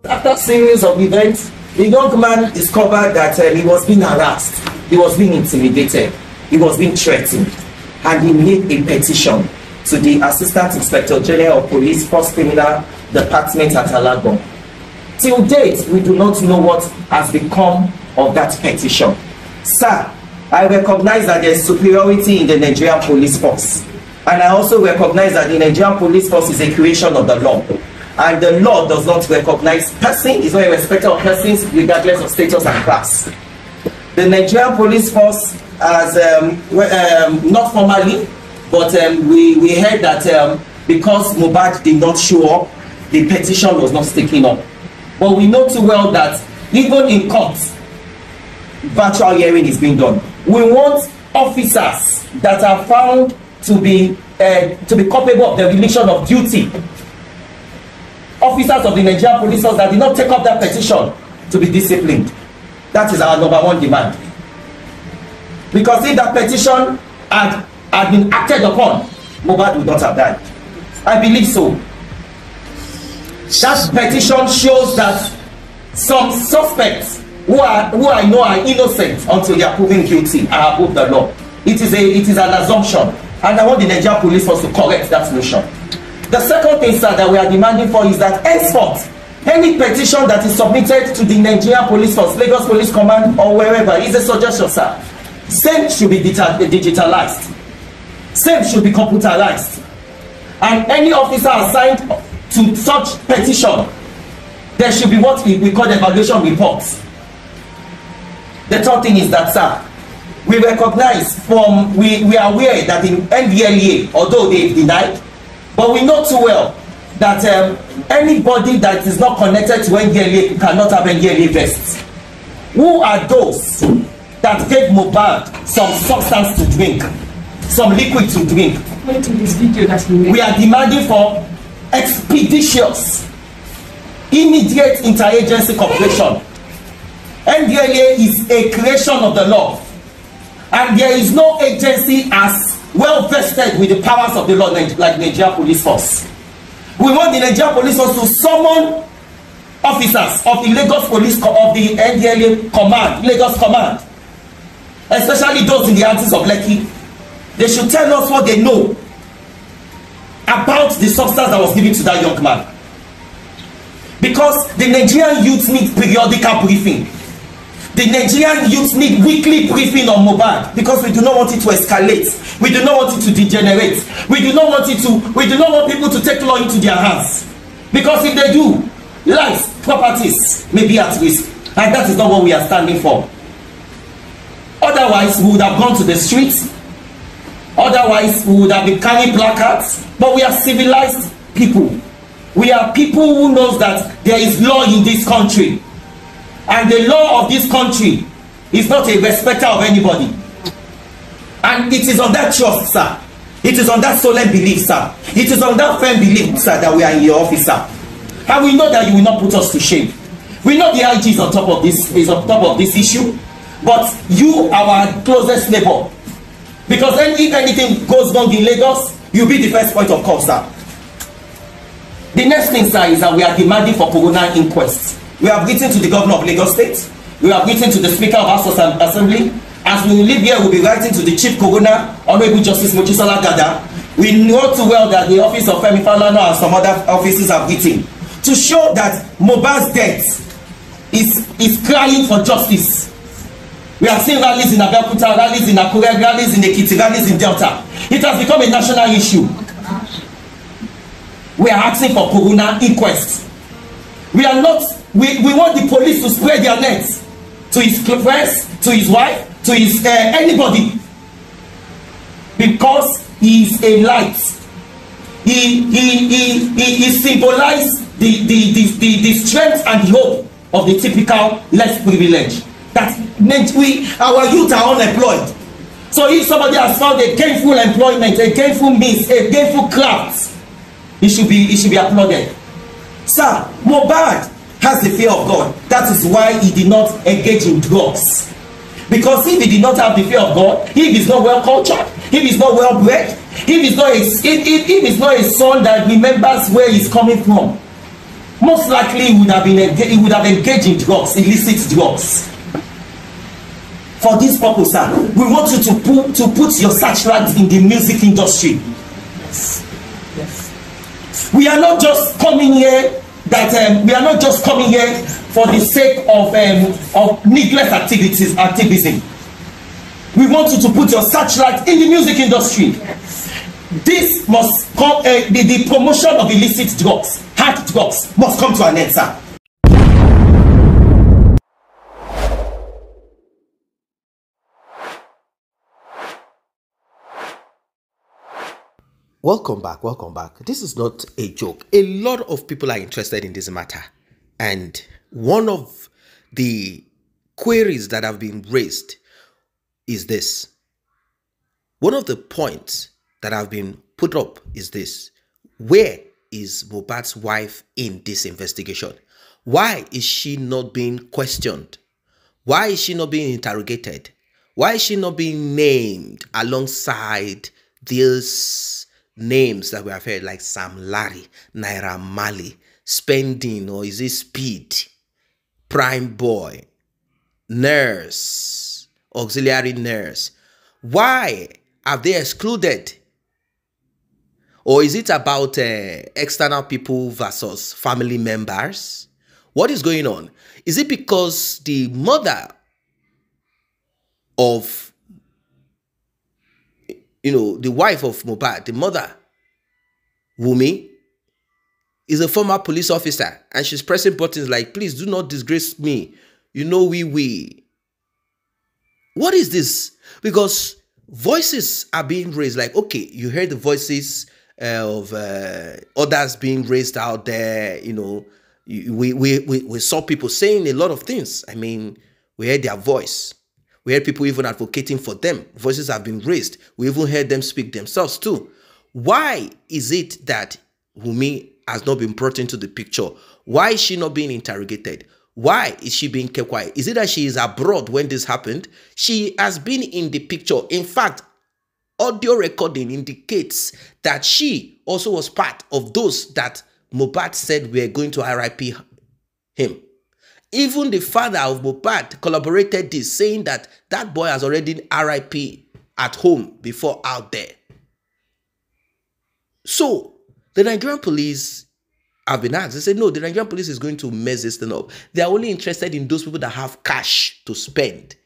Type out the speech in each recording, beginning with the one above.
After series of events, the young man discovered that he was being harassed, he was being intimidated, he was being threatened, and he made a petition to the Assistant Inspector General of Police, First Criminal Department at Alagon. Till date, we do not know what has become of that petition. Sir, I recognize that there is superiority in the Nigerian police force, and I also recognize that the Nigerian police force is a creation of the law. And the law does not recognize person, is not a respecter of persons regardless of status and class. The Nigerian police force has, not formally, but we heard that because Mohbad did not show up, the petition was not taken up. But we know too well that even in court, virtual hearing is being done. We want officers that are found to be culpable of the remission of duty. Officers of the Nigerian police force that did not take up that petition to be disciplined. That is our #1 demand. Because if that petition had been acted upon, Mohbad would not have died. I believe so. That petition shows that some suspects who I know are innocent until they are proven guilty are above the law. It is an assumption, and I want the Nigerian police force to correct that notion. The second thing, sir, that we are demanding for is that henceforth, any petition that is submitted to the Nigerian Police Force, Lagos Police Command, or wherever, is a suggestion, sir. Same should be digitalized. Same should be computerized. And any officer assigned to such petition, there should be what we call evaluation reports. The third thing is that, sir, we recognize we are aware that in NDLEA, although they denied, but we know too well that anybody that is not connected to NDLEA cannot have NDLEA vests. Who are those that gave Mohbad some substance to drink, some liquid to drink? According to this video that we made, we are demanding for expeditious, immediate interagency cooperation. NDLEA is a creation of the law, and there is no agency as well vested with the powers of the law like Nigeria Police Force. We want the Nigeria Police Force to summon officers of the Lagos Police of the NDLEA Command, Lagos Command, especially those in the antis of Lekki. They should tell us what they know about the substance that was given to that young man. Because the Nigerian youth need periodical briefing. The Nigerian youth need weekly briefing on Mohbad, because we do not want it to escalate. We do not want it to degenerate. We do not want people to take law into their hands. Because if they do, lives, properties may be at risk. And that is not what we are standing for. Otherwise, we would have gone to the streets. Otherwise, we would have been carrying placards. But we are civilized people. We are people who knows that there is law in this country. And the law of this country is not a respecter of anybody. And it is on that trust, sir. It is on that solemn belief, sir. It is on that firm belief, sir, that we are in your office, sir. And we know that you will not put us to shame. We know the IG is on top of this issue. But you, our closest neighbor. Because if anything goes wrong in Lagos, you'll be the first point of call, sir. The next thing, sir, is that we are demanding for coroner inquest. We have written to the governor of Lagos State. We have written to the Speaker of House of Assembly. As we live here, we'll be writing to the Chief Coroner, Honorable Justice Mojisola Gada. We know too well that the office of Femi Falana and some other offices have written to show that Mohbad's death is crying for justice. We have seen rallies in Abeokuta, rallies in Akure, rallies in Ekiti, rallies in Delta. It has become a national issue. We are asking for coroner inquest. We are not. We want the police to spread their nets to his friends, to his wife, to his anybody, because he is a light. He symbolizes the strength and the hope of the typical less privileged. That our youth are unemployed. So if somebody has found a gainful employment, a gainful means, a gainful craft, it should be applauded. Sir, Mohbad has the fear of God. That is why he did not engage in drugs. Because if he did not have the fear of God, if he's not well cultured, if he's not well bred, if he's not a son that remembers where he's coming from, most likely he would have engaged in drugs, illicit drugs. For this purpose, sir, we want you to put your searchlight in the music industry. Yes. Yes. We are not just coming here we are not just coming here for the sake of needless activism. We want you to put your searchlight in the music industry. Yes. This must come. The promotion of illicit drugs, hard drugs, must come to an end, sir. Welcome back, welcome back. This is not a joke. A lot of people are interested in this matter. And one of the queries that have been raised is this. One of the points that have been put up is this. Where is Mohbad's wife in this investigation? Why is she not being questioned? Why is she not being interrogated? Why is she not being named alongside these names that we have heard, like Sam Larry, Naira Marley, Spending, or is it Speed, Prime Boy, Nurse, Auxiliary Nurse? Why have they excluded? Or is it about external people versus family members? What is going on? Is it because the mother of, the wife of Mohbad, the mother, Wumi, is a former police officer, and she's pressing buttons like, please do not disgrace me. We. What is this? Because voices are being raised, like, okay, you heard the voices of others being raised out there, we saw people saying a lot of things. I mean, we heard their voice. We heard people even advocating for them. Voices have been raised. We even heard them speak themselves too. Why is it that Wumi has not been brought into the picture? Why is she not being interrogated? Why is she being kept quiet? Is it that she is abroad when this happened? She has been in the picture. In fact, audio recording indicates that she also was part of those that Mohbad said were going to RIP him. Even the father of Mohbad collaborated this, saying that that boy has already RIP at home before out there. So, the Nigerian police have been asked. They said, no, the Nigerian police is going to mess this thing up. They are only interested in those people that have cash to spend.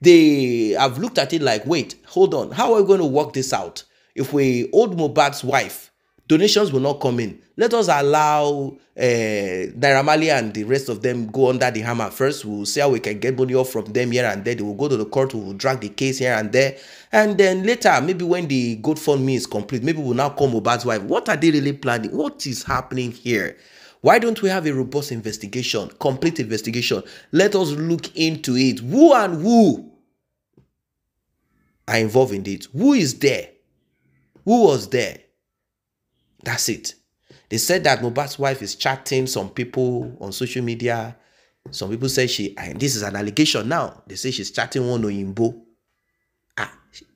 They have looked at it like, wait, hold on. How are we going to work this out? If we hold Mohbad's wife, donations will not come in. Let us allow Naira Marley and the rest of them go under the hammer first. We'll see how we can get money off from them here and there. They will go to the court, we will drag the case here and there. And then later, maybe when the GoFundMe is complete, maybe we'll now call Mohbad's wife. What are they really planning? What is happening here? Why don't we have a robust investigation, complete investigation? Let us look into it. Who and who are involved in it? Who is there? Who was there? That's it. They said that Mohbad's wife is chatting some people on social media. Some people say and this is an allegation now. They say she's chatting one Oyinbo.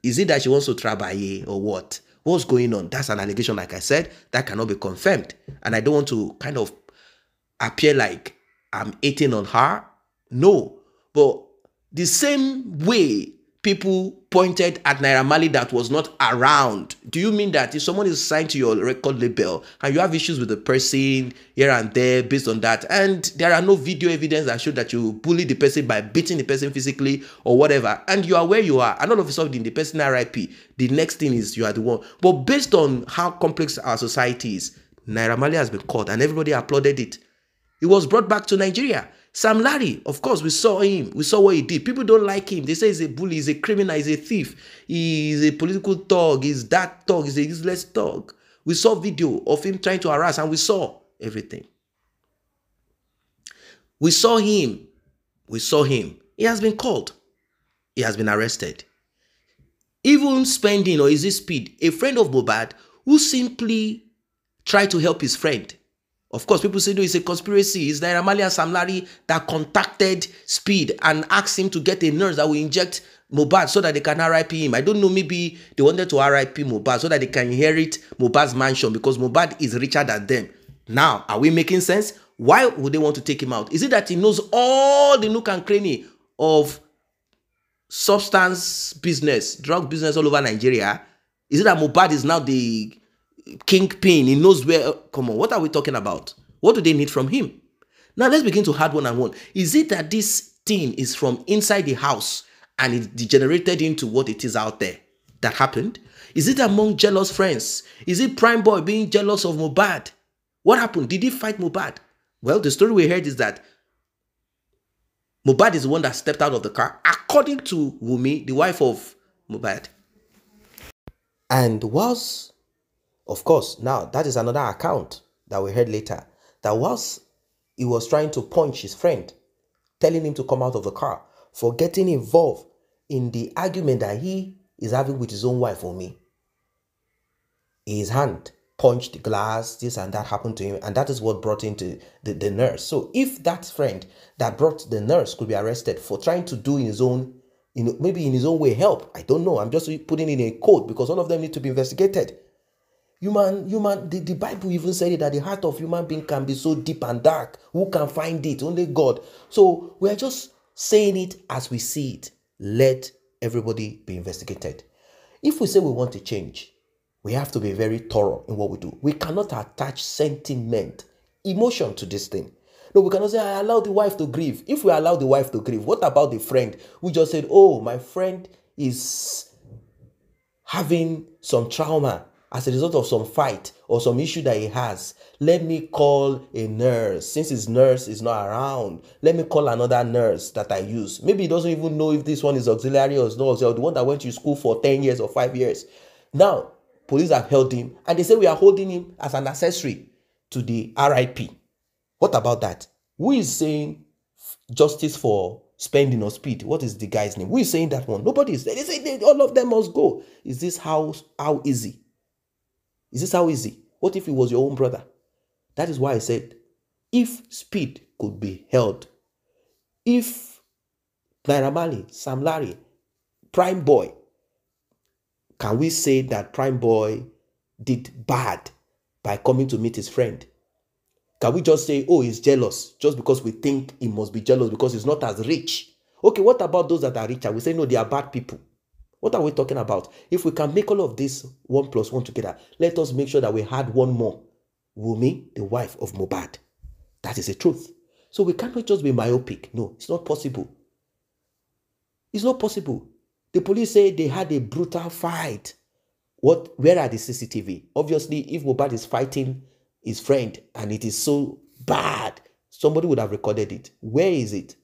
Is it that she wants to trabaye or what? What's going on? That's an allegation, like I said, that cannot be confirmed. And I don't want to kind of appear like I'm hating on her. No. But the same way people pointed at Naira Marley that was not around. Do you mean that if someone is signed to your record label and you have issues with the person here and there based on that, and there are no video evidence that show that you bullied the person by beating the person physically or whatever, and you are where you are, and all of a sudden the person RIP, the next thing is you are the one. But based on how complex our society is, Naira Marley has been caught and everybody applauded it. He was brought back to Nigeria. Sam Larry, of course, we saw him. We saw what he did. People don't like him. They say he's a bully, he's a criminal, he's a thief. He's a political thug, he's that thug, he's a useless thug. We saw video of him trying to harass and we saw everything. We saw him. We saw him. He has been called. He has been arrested. Even Spending, or is it Speed, a friend of Mohbad who simply tried to help his friend. Of course, people say, no, it's a conspiracy. It's Naira Marley and Sam Larry that contacted Speed and asked him to get a nurse that will inject Mohbad so that they can RIP him. I don't know, maybe they wanted to RIP Mohbad so that they can inherit Mohbad's mansion because Mohbad is richer than them. Now, are we making sense? Why would they want to take him out? Is it that he knows all the nook and cranny of substance business, drug business all over Nigeria? Is it that Mohbad is now the kingpin? He knows where. Come on, what are we talking about? What do they need from him? Now let's begin to hard one and one. Is it that this thing is from inside the house and it degenerated into what it is out there that happened? Is it among jealous friends? Is it Prime Boy being jealous of Mohbad? What happened? Did he fight Mohbad? Well, the story we heard is that Mohbad is the one that stepped out of the car, according to Wunmi, the wife of Mohbad. And whilst, of course, now that is another account that we heard later, that whilst he was trying to punch his friend, telling him to come out of the car for getting involved in the argument that he is having with his own wife, Wunmi, his hand punched the glass, this and that happened to him, and that is what brought in to the nurse. So if that friend that brought the nurse could be arrested for trying to do in his own, maybe in his own way help, I don't know, I'm just putting in a code because all of them need to be investigated. The Bible even said it, that the heart of human being can be so deep and dark. Who can find it? Only God. So we are just saying it as we see it. Let everybody be investigated. If we say we want to change, we have to be very thorough in what we do. We cannot attach sentiment, emotion to this thing. No, we cannot say, I allow the wife to grieve. If we allow the wife to grieve, what about the friend who just said, oh, my friend is having some trauma as a result of some fight or some issue that he has. Let me call a nurse. Since his nurse is not around, let me call another nurse that I use. Maybe he doesn't even know if this one is auxiliary or is not auxiliary, the one that went to school for 10 years or 5 years. Now, police have held him and they say we are holding him as an accessory to the RIP. What about that? Who is saying justice for spending or speed? What is the guy's name? Who is saying that one? Nobody is. They say all of them must go. Is this how easy? Is this how easy? What if it was your own brother? That is why I said, if speed could be held, if Naira Marley, Sam Larry, Prime Boy, can we say that Prime Boy did bad by coming to meet his friend? Can we just say, oh, he's jealous just because we think he must be jealous because he's not as rich? Okay, what about those that are richer? We say, no, they are bad people. What are we talking about? If we can make all of this 1 + 1 together, let us make sure that we had one more. Wunmi, the wife of Mohbad. That is the truth. So we cannot just be myopic. No, it's not possible. It's not possible. The police say they had a brutal fight. Where are the CCTV? Obviously, if Mohbad is fighting his friend and it is so bad, somebody would have recorded it. Where is it?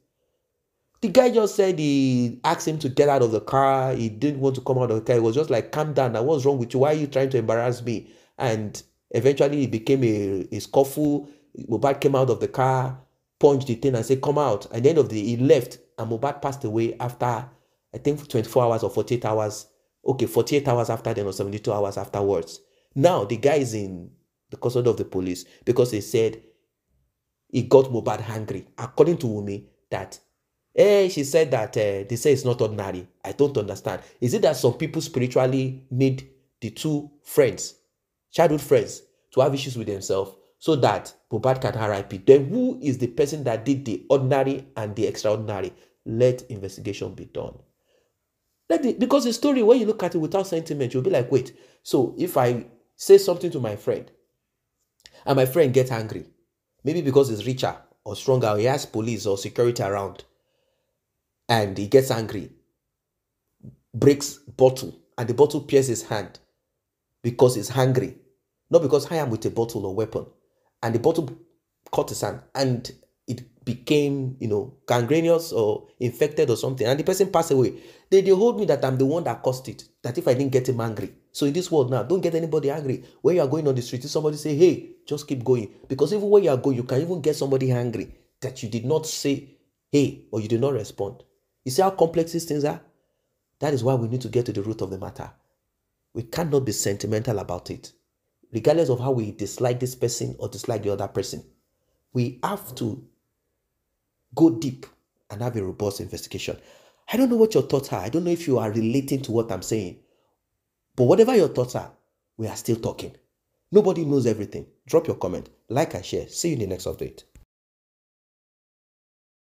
The guy just said he asked him to get out of the car. He didn't want to come out of the car. He was just like, calm down. Now, what's wrong with you? Why are you trying to embarrass me? And eventually it became a scuffle. Mohbad came out of the car, punched the thing and said, come out. At the end of the day, he left and Mohbad passed away after, I think, 24 hours or 48 hours. Okay, 48 hours after then or 72 hours afterwards. Now the guy is in the custody of the police because they said he got Mohbad angry. According to Wunmi, that she said that they say it's not ordinary. I don't understand. Is it that some people spiritually need the two friends, childhood friends, to have issues with themselves so that Mohbad can RIP? Then who is the person that did the ordinary and the extraordinary? Let investigation be done. Because the story, when you look at it without sentiment, you'll be like, wait, so if I say something to my friend and my friend gets angry, maybe because he's richer or stronger, or he has police or security around, and he gets angry, breaks bottle, and the bottle pierces his hand because he's hungry, not because I am with a bottle or weapon, and the bottle cut his hand and it became, gangrenous or infected or something, and the person passed away. They hold me that I'm the one that caused it, that if I didn't get him angry. So in this world now, don't get anybody angry. When you are going on the street, if somebody say, hey, just keep going. Because even when you are going, you can even get somebody angry that you did not say, hey, or you did not respond. You see how complex these things are? That is why we need to get to the root of the matter. We cannot be sentimental about it. Regardless of how we dislike this person or dislike the other person, we have to go deep and have a robust investigation. I don't know what your thoughts are. I don't know if you are relating to what I'm saying. But whatever your thoughts are, we are still talking. Nobody knows everything. Drop your comment, like and share. See you in the next update.